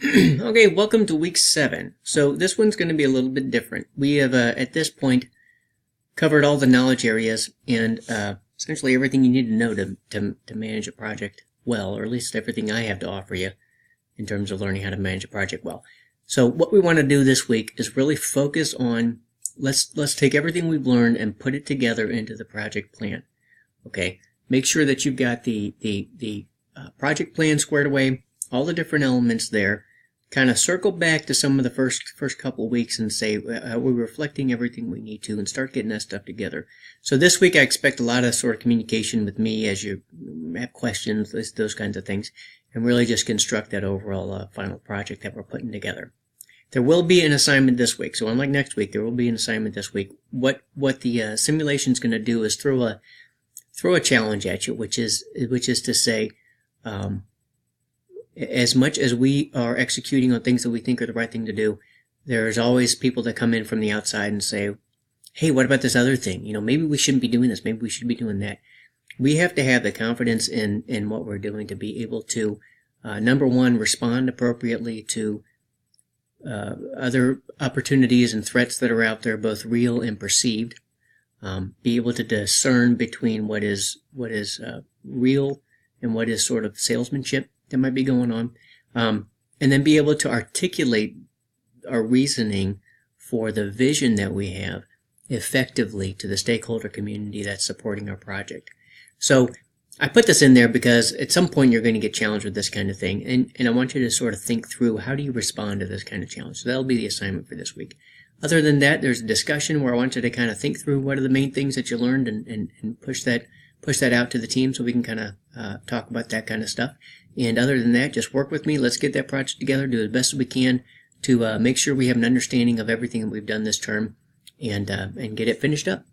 Okay, welcome to week 7. So this one's going to be a little bit different. We have, at this point, covered all the knowledge areas and essentially everything you need to know to manage a project well, or at least everything I have to offer you in terms of learning how to manage a project well. So what we want to do this week is really focus on, let's take everything we've learned and put it together into the project plan. Okay, make sure that you've got the project plan squared away, all the different elements there. Kind of circle back to some of the first couple of weeks and say, are we reflecting everything we need to, and start getting that stuff together. So this week I expect a lot of sort of communication with me as you have questions, those kinds of things, and really just construct that overall final project that we're putting together. There will be an assignment this week, so unlike next week, there will be an assignment this week. What the simulation is going to do is throw a challenge at you, which is to say, as much as we are executing on things that we think are the right thing to do, there's always people that come in from the outside and say, hey, what about this other thing? Maybe we shouldn't be doing this. Maybe we should be doing that. We have to have the confidence in what we're doing to be able to, number one, respond appropriately to other opportunities and threats that are out there, both real and perceived. Be able to discern between what is real and what is sort of salesmanship that might be going on, and then be able to articulate our reasoning for the vision that we have effectively to the stakeholder community that's supporting our project. So I put this in there because at some point you're going to get challenged with this kind of thing, and I want you to sort of think through, how do you respond to this kind of challenge? So that'll be the assignment for this week. Other than that, there's a discussion where I want you to kind of think through what are the main things that you learned and push that out to the team so we can kind of talk about that kind of stuff. And other than that, just work with me. Let's get that project together, do the best we can to make sure we have an understanding of everything that we've done this term, and get it finished up.